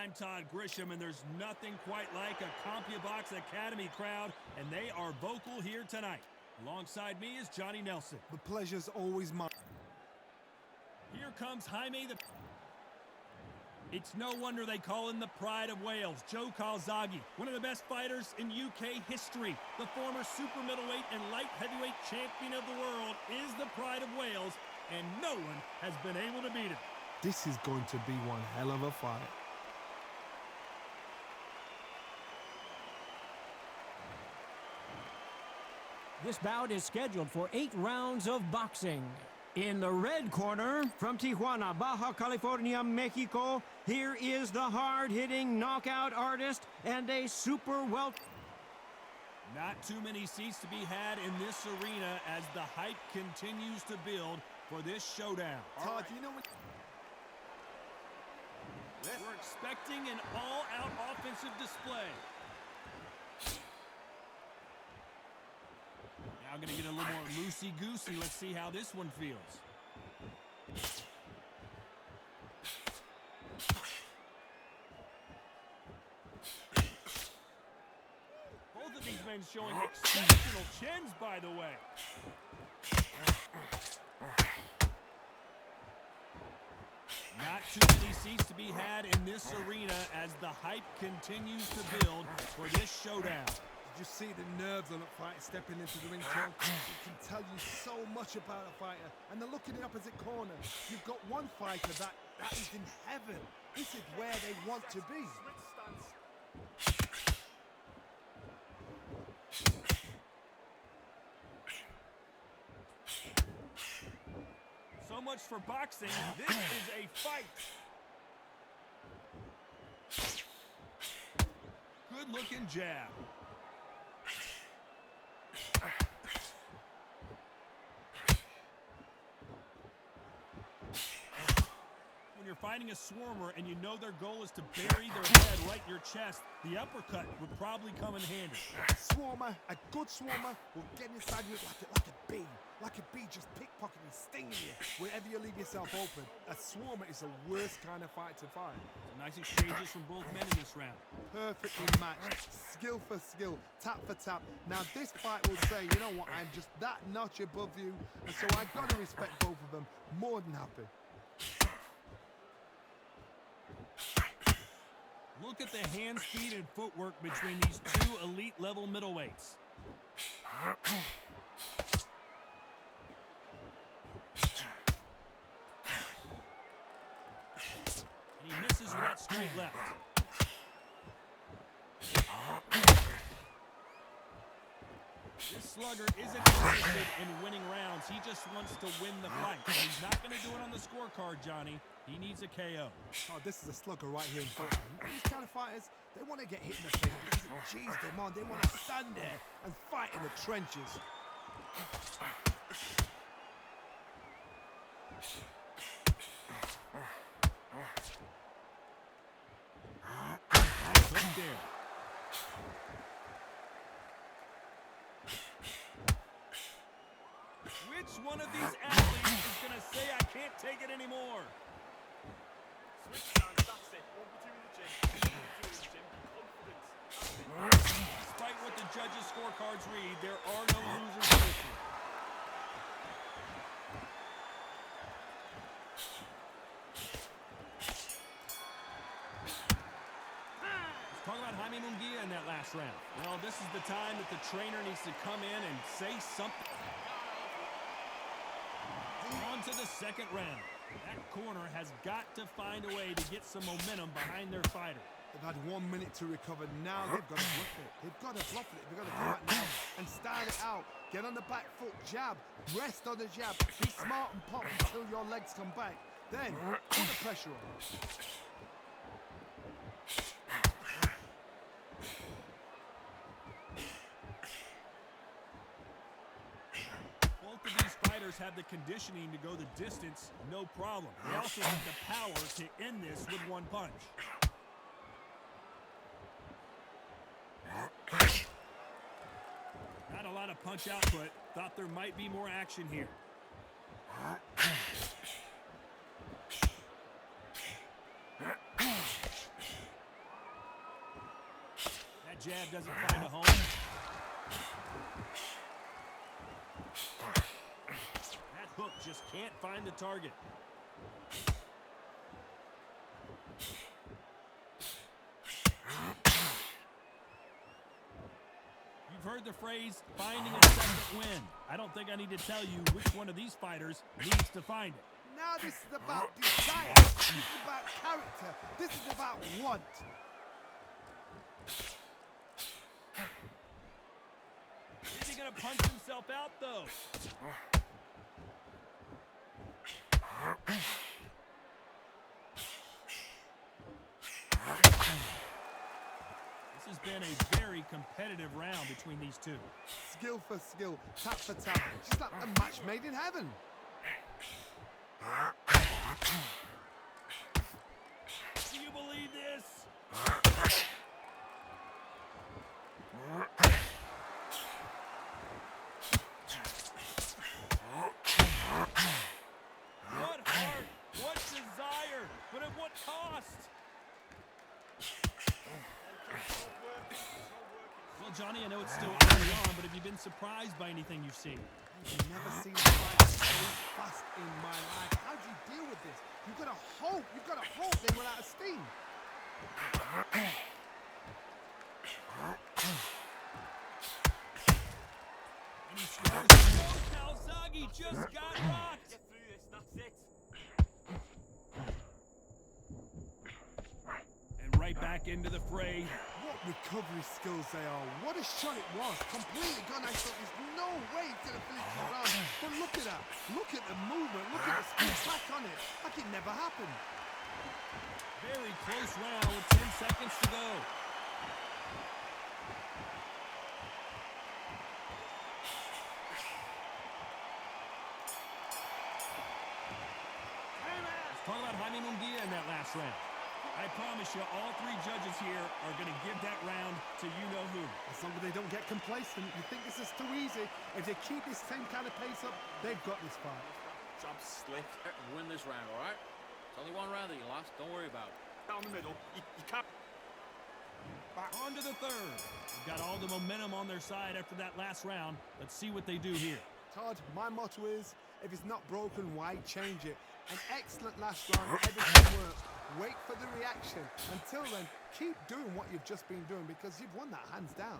I'm Todd Grisham, and there's nothing quite like a CompuBox Academy crowd, and they are vocal here tonight. Alongside me is Johnny Nelson. The pleasure's always mine. Here comes Jaime the... It's no wonder they call him the pride of Wales, Joe Calzaghe, one of the best fighters in UK history. The former super middleweight and light heavyweight champion of the world is the pride of Wales, and no one has been able to beat him. This is going to be one hell of a fight. This bout is scheduled for 8 rounds of boxing. In the red corner, from Tijuana, Baja California, Mexico, here is the hard-hitting knockout artist and a super welter. Not too many seats to be had in this arena as the hype continues to build for this showdown. Todd, you know what? We're expecting an all-out offensive display. Now going to get a little more loosey-goosey. Let's see how this one feels. Both of these men showing exceptional chins, by the way. Not too many seats to be had in this arena as the hype continues to build for this showdown. Did you see the nerves on that fight stepping into the ring, Tom? It can tell you so much about a fighter. And then look in the opposite corner. You've got one fighter that is in heaven. This is where they want to be. So much for boxing. This is a fight. Good looking jab. When you're fighting a swarmer and you know their goal is to bury their head right in your chest, the uppercut would probably come in handy. Swarmer, a good swarmer, will get inside you like a bee. Like a bee just pickpocketing, stinging you wherever you leave yourself open. A swarmer is the worst kind of fight to fight. Some nice exchanges from both men in this round. Perfectly matched, skill for skill, tap for tap. Now this fight will say, you know what, I'm just that notch above you, and so I've got to respect both of them. More than happy. Look at the hand speed and footwork between these two elite level middleweights. And he misses with that straight left. This slugger isn't interested in winning rounds. He just wants to win the fight. And he's not going to do it on the scorecard, Johnny. He needs a KO. Oh, this is a slugger right here in front of him. These kind of fighters, they want to get hit in the face. It cheese them on. They want to stand there and fight in the trenches. Right there. Which one of these athletes is going to say, I can't take it anymore? Switch stance, that's it. What we do in the gym, confidence. Despite what the judges' scorecards read, there are no losers in this one. Let's talk about Jaime Munguia in that last round. Well, this is the time that the trainer needs to come in and say something. On to the second round. That corner has got to find a way to get some momentum behind their fighter. They've had 1 minute to recover. Now they've got to bluff it. They've got to bluff it. They've got to come out now and style it out. Get on the back foot, jab, rest on the jab. Be smart and pop until your legs come back. Then put the pressure on. Both of these fighters have the conditioning to go the distance, no problem. They also have the power to end this with one punch. Not a lot of punch output. Thought there might be more action here. jab doesn't find a home. That hook just can't find the target. You've heard the phrase, finding a second win. I don't think I need to tell you which one of these fighters needs to find it. Now this is about desire. This is about character. This is about want. Is he going to punch himself out, though? This has been a very competitive round between these two. Skill for skill, tap for tap. Just like a match made in heaven. Do you believe this? What heart, what desire, but at what cost? Well, Johnny, I know it's still early on, but have you been surprised by anything you've seen? I've never seen a fight so fast in my life. How do you deal with this? You've got to hope they run out of steam. And he scores. Oh, Calzaghe just got rocked. Get through this, that's it. And right back into the fray. What recovery skills they are. What a shot it was. Completely gone. I thought there's no way he's going to finish the round. But look at that. Look at the movement. Look at the speed back on it. Like it never happened. Very close round with 10 seconds to go. Talk about Jaime Munguia in that last round. I promise you, all three judges here are going to give that round to you-know-who. As long as they don't get complacent, you think this is too easy. If they keep this same kind of pace up, they've got this fight. Jab slick. Win this round, all right? It's only one round that you lost. Don't worry about it. Down the middle. You can't. Back on to the third. They've got all the momentum on their side after that last round. Let's see what they do here. Todd, my motto is, if it's not broken, why change it? An excellent last round, everything worked. Wait for the reaction. Until then, keep doing what you've just been doing because you've won that hands down.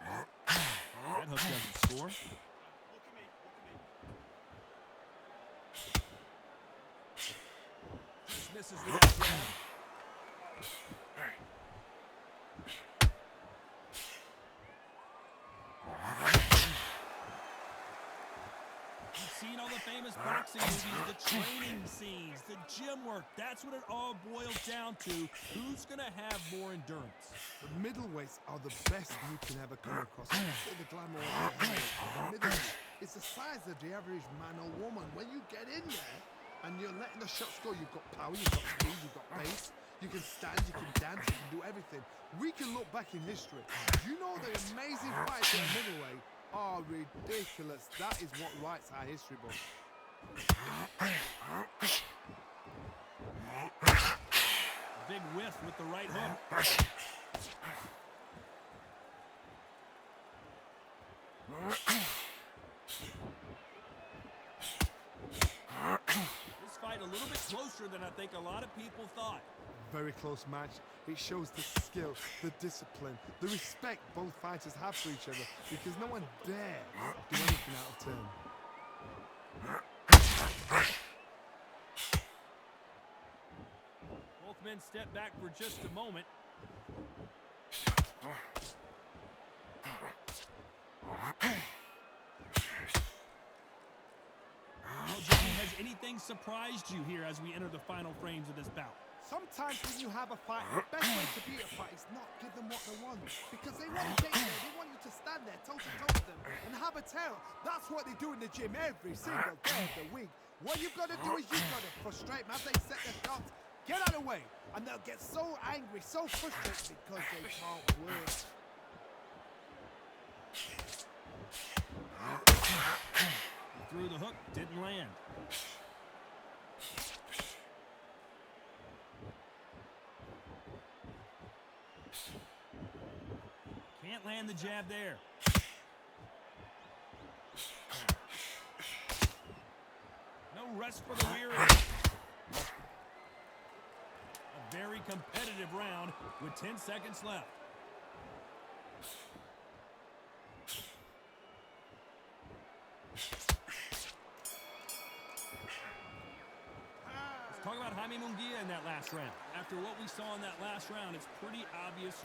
That hook doesn't score. Look at me. Just misses with that jab. You've seen all the famous boxing movies, the training scenes, the gym work. That's what it all boils down to. Who's going to have more endurance? The middleweights are the best you can ever come across. The glamour of the middleweight is the size of the average man or woman. When you get in there and you're letting the shots go, you've got power, you've got speed, you've got pace. You can stand, you can dance, you can do everything. We can look back in history. You know the amazing fights at middleweight are ridiculous. That is what writes our history book. Big whiff with the right hook. This fight a little bit closer than I think a lot of people thought. Very close match. It shows the skill, the discipline, the respect both fighters have for each other because no one dares do anything out of turn. Both men step back for just a moment. Well, Johnny, has anything surprised you here as we enter the final frames of this bout? Sometimes when you have a fight, the best way to beat a fight is not give them what they want. Because they want to get there, they want you to stand there toe-to-toe with them and have a tail. That's what they do in the gym every single day of the week. What you've got to do is you've got to frustrate them as they set their shots. Get out of the way. And they'll get so angry, so frustrated because they can't work. He threw the hook, didn't land. land the jab there. No rest for the weary. A very competitive round with 10 seconds left. Let's talk about Jaime Munguia in that last round. After what we saw in that last round, it's pretty obvious.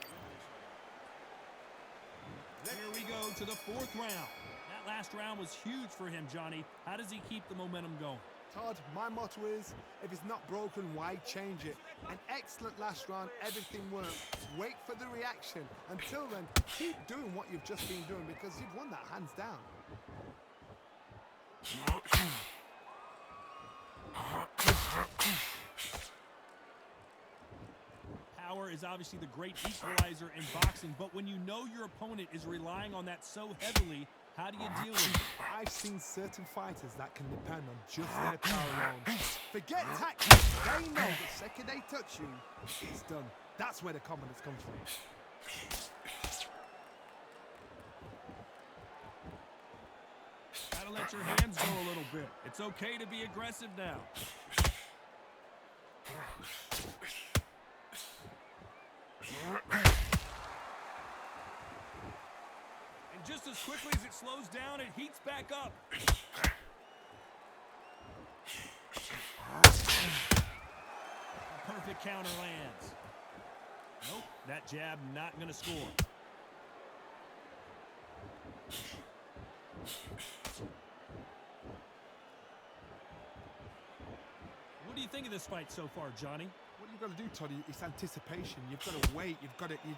Here we go to the 4th round. That last round was huge for him, Johnny. How does he keep the momentum going? Todd, my motto is, if it's not broken, why change it? An excellent last round, everything worked. Wait for the reaction. Until then, keep doing what you've just been doing because you've won that hands down. Power is obviously the great equalizer in boxing, but when you know your opponent is relying on that so heavily, how do you deal with it? I've seen certain fighters that can depend on just their power alone. Forget tactics. They know the second they touch you, it's done. That's where the confidence comes from. Gotta let your hands go a little bit. It's okay to be aggressive now. And just as quickly as it slows down, it heats back up. A perfect counter lands. Nope, that jab not gonna score. What do you think of this fight so far, Johnny? What you've got to do, Toddy, is anticipation. You've got to wait. You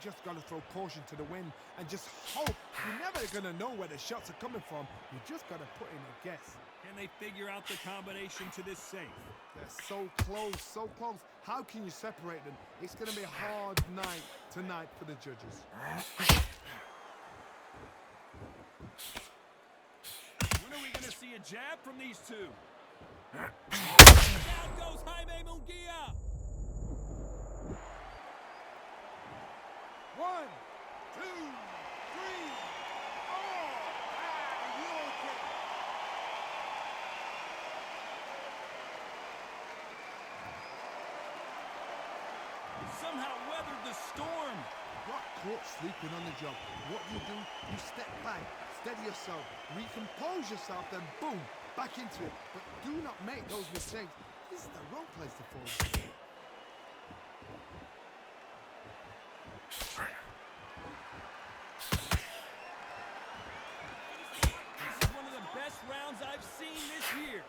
just got to throw caution to the wind and just hope. You're never going to know where the shots are coming from. You just got to put in a guess. Can they figure out the combination to this safe? They're so close, so close. How can you separate them? It's going to be a hard night tonight for the judges. When are we going to see a jab from these two? Down goes Jaime Munguia. 1, 2, 3, 4. Somehow weathered the storm. Got caught sleeping on the job. What you do, you step back, steady yourself, recompose yourself, then boom, back into it. But do not make those mistakes. This is the wrong place to fall. This is one of the best rounds I've seen this year.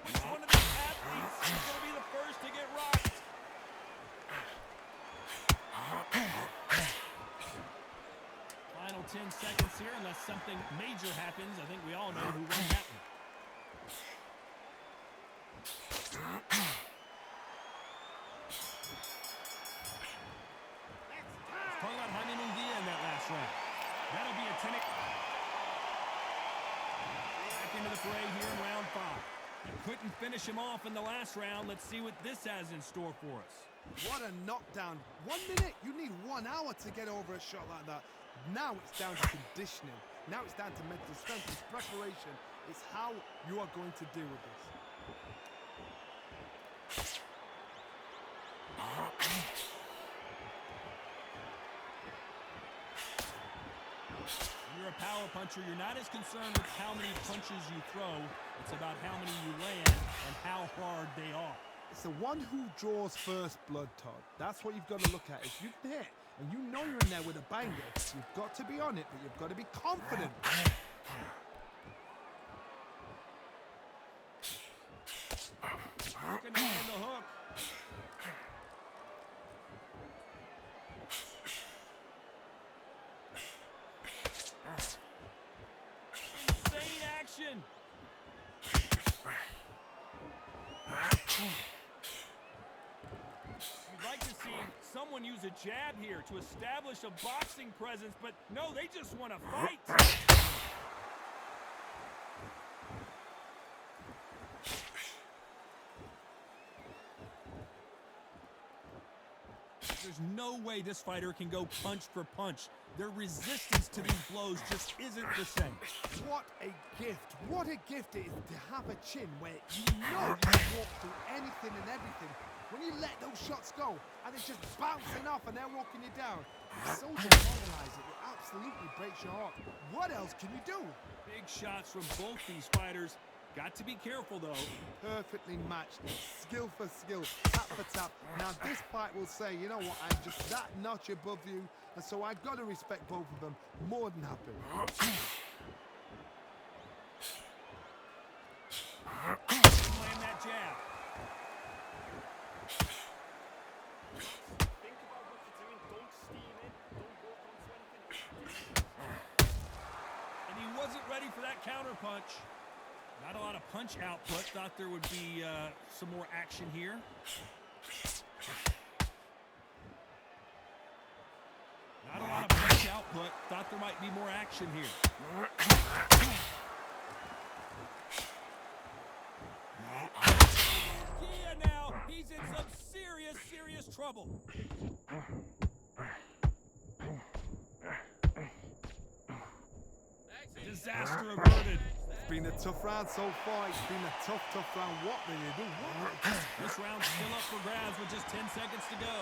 He's one of these athletes who's going to be the first to get rocked. Final 10 seconds here, unless something major happens. I think we all know who won that one. Let's talk about Jaime Munguia in that last round. That'll be a 10. Back into the fray here in round 5. You couldn't finish him off in the last round. Let's see what this has in store for us. What a knockdown. 1 minute, you need 1 hour to get over a shot like that. Now it's down to conditioning. Now it's down to mental strength. It's preparation. It's how you are going to deal with this. When you're a power puncher, you're not as concerned with how many punches you throw. It's about how many you land and how hard they are. It's the one who draws first blood, Todd. That's what you've got to look at. If you've hit and you know you're in there with a banger, you've got to be on it, but you've got to be confident. Working on the hook. Insane action. You'd like to see someone use a jab here to establish a boxing presence, but no, they just want to fight. There's no way this fighter can go punch for punch. Their resistance to these blows just isn't the same. What a gift. What a gift it is to have a chin where you know you can walk through anything and everything. When you let those shots go and it's just bouncing off and they're walking you down, it's so demoralizing. It absolutely breaks your heart. What else can you do? Big shots from both these fighters. Got to be careful, though. Perfectly matched, skill for skill, tap for tap. Now this fight will say, you know what, I'm just that notch above you, and so I've got to respect both of them more than happy. Land that jab. Think about what you're doing. Don't steam in. Don't walk onto anything. And he wasn't ready for that counter punch. Not a lot of punch output. Thought there would be some more action here. Not a lot of punch output. Thought there might be more action here. Yeah, now he's in some serious trouble. Disaster averted. It's been a tough round so far. It's been a tough round. What do you do? This round's still up for grabs with just 10 seconds to go.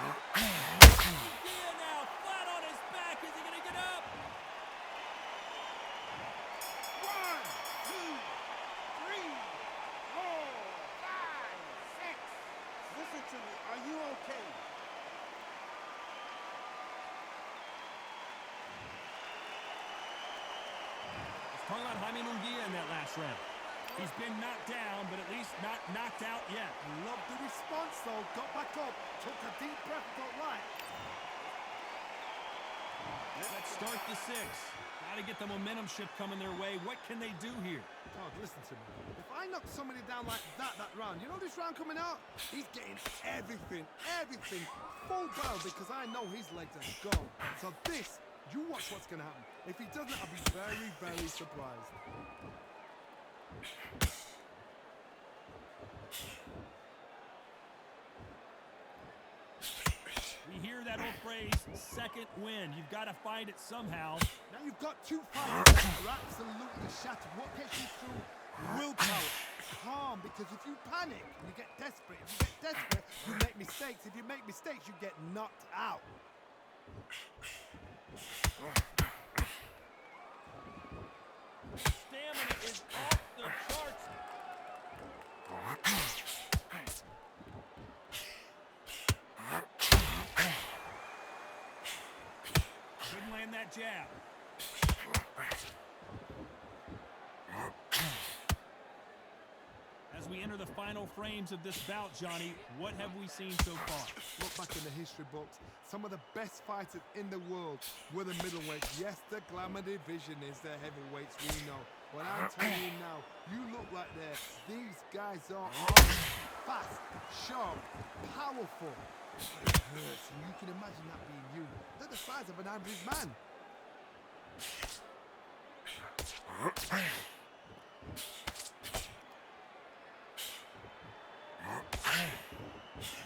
Yeah, now flat on his back. Is he gonna get up? 1, 2, 3, 4, 5, 6. Listen to me. Are you okay? Calling out Jaime Munguia in that last round. He's been knocked down, but at least not knocked out yet. Love the response though. Got back up, took a deep breath, got right. Let's start the 6. Got to get the momentum shift coming their way. What can they do here? Dog, listen to me. If I knock somebody down like that round, you know this round coming out? He's getting everything, full barrel because I know his legs are gone. So this, you watch what's going to happen. If he doesn't, I'll be very surprised. We hear that old phrase, second win. You've got to find it somehow. Now you've got 2 fighters that are absolutely shattered. What gets you through? Willpower. Calm, because if you panic, you get desperate. If you get desperate, you make mistakes. If you make mistakes, you get knocked out. Stamina is off the charts. Couldn't land that jab. As we enter the final frames of this bout, Johnny, what have we seen so far? Look back in the history books. Some of the best fighters in the world were the middleweights. Yes, the glamour division is the heavyweights, we know. But I'm telling you now, you look like these guys are fast, sharp, powerful. It hurts, and you can imagine that being you. They're the size of an average man.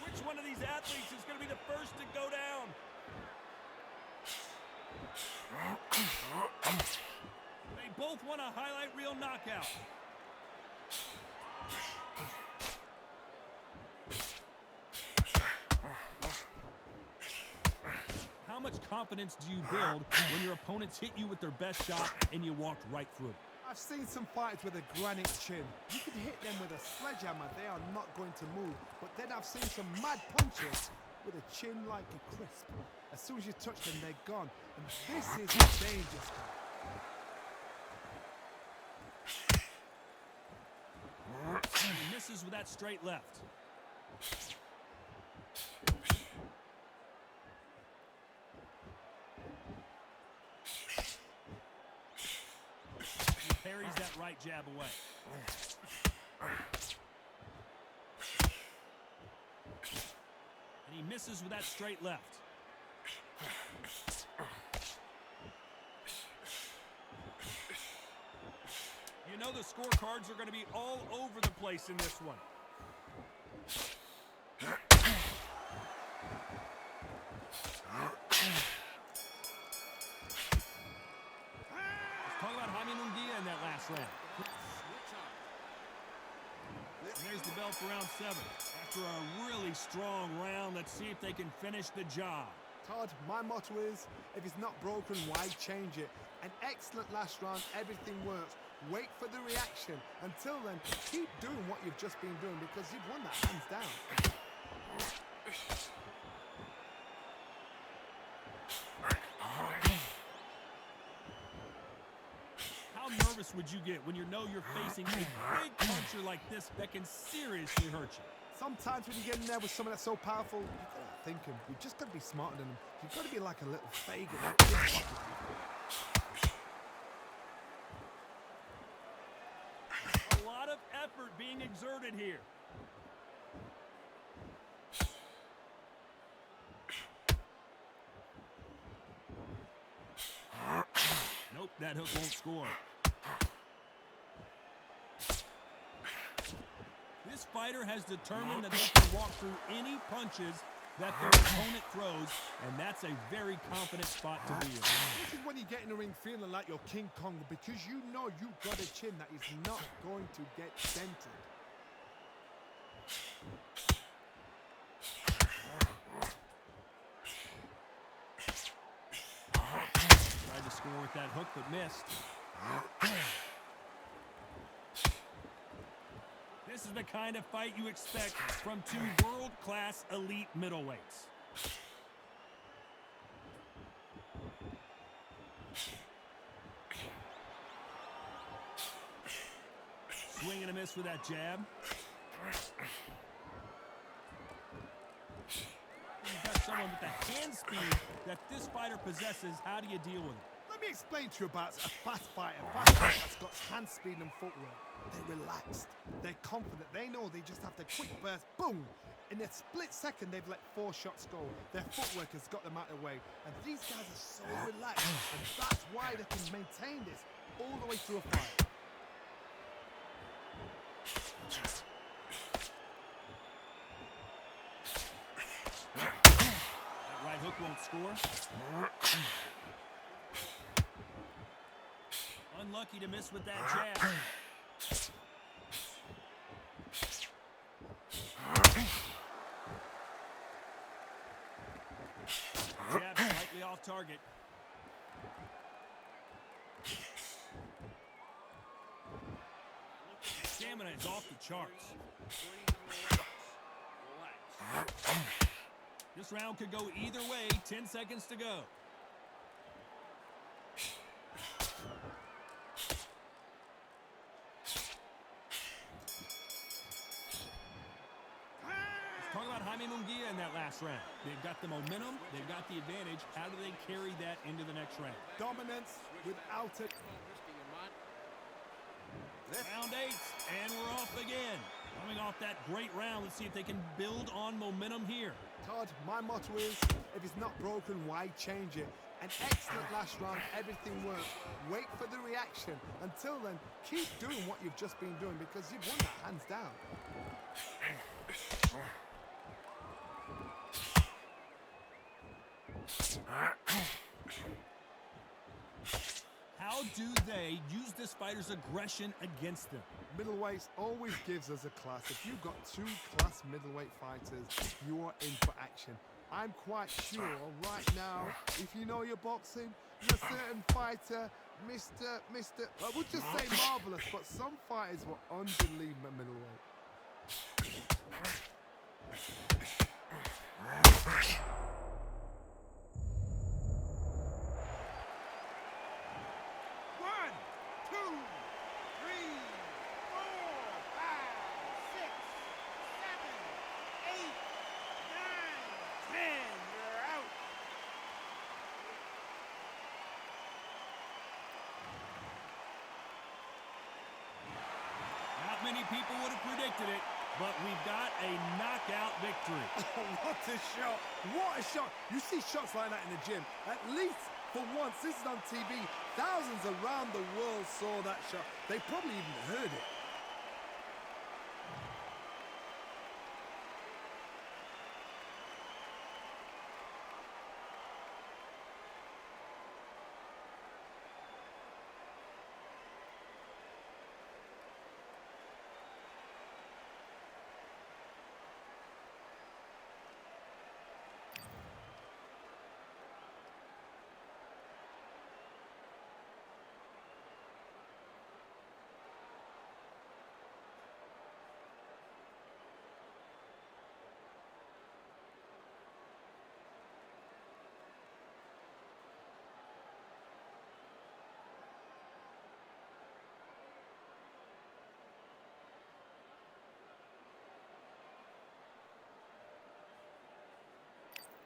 Which one of these athletes is going to be the first to go down? They both want a highlight reel knockout. How much confidence do you build when your opponents hit you with their best shot and you walked right through? I've seen some fighters with a granite chin. You can hit them with a sledgehammer, they are not going to move. But then I've seen some mad punchers with a chin like a crisp. As soon as you touch them, they're gone. And this is a dangerous guy. He misses with that straight left. He parries that right jab away. And he misses with that straight left. You know the scorecards are going to be all over the place in this one. next round. Switch on. And there's the bell for round 7. After a really strong round, let's see if they can finish the job. Todd, my motto is, if it's not broken, why change it? An excellent last round, everything works. Wait for the reaction. Until then, keep doing what you've just been doing because you've won that hands down. How nervous would you get when you know you're facing a big puncher like this that can seriously hurt you? Sometimes when you get in there with someone that's so powerful, you've got to think him. You've just got to be smarter than him. You've got to be like a little Fagin. A lot of effort being exerted here. Nope, that hook won't score. This fighter has determined that they can walk through any punches that their opponent throws, and that's a very confident spot to be in. This is when you get in the ring feeling like you're King Kong because you know you've got a chin that is not going to get dented. Tried to score with that hook, but missed. This is the kind of fight you expect from two world-class elite middleweights. Swing and a miss with that jab. You've got someone with the hand speed that this fighter possesses. How do you deal with it? Let me explain to you about a fast fighter. Fast fighter that's got hand speed and footwork. They're relaxed. They're confident. They know they just have to quick burst. Boom! In a split second, they've let 4 shots go. Their footwork has got them out of the way. And these guys are so relaxed. And that's why they can maintain this all the way through a fight. That right hook won't score. Unlucky to miss with that jab. Jab slightly off target. Stamina is off the charts. This round could go either way. 10 seconds to go. Talk about Jaime Munguia in that last round. They've got the momentum, they've got the advantage. How do they carry that into the next round? Dominance without it. Round 8, and we're off again. Coming off that great round, let's see if they can build on momentum here. Todd, my motto is, if it's not broken, why change it? An excellent last round, everything works. Wait for the reaction. Until then, keep doing what you've just been doing because you've won that hands down. How do they use this fighter's aggression against them? Middleweights always gives us a class. If you've got 2 class middleweight fighters, you are in for action. I'm quite sure right now, if you know your boxing, there's a certain fighter, Mr. I would just say marvelous, but some fighters were unbelievable middleweight. Many people would have predicted it, but we've got a knockout victory. Oh, what a shot! What a shot! You see shots like that in the gym. At least for once, this is on TV. Thousands around the world saw that shot. They probably even heard it.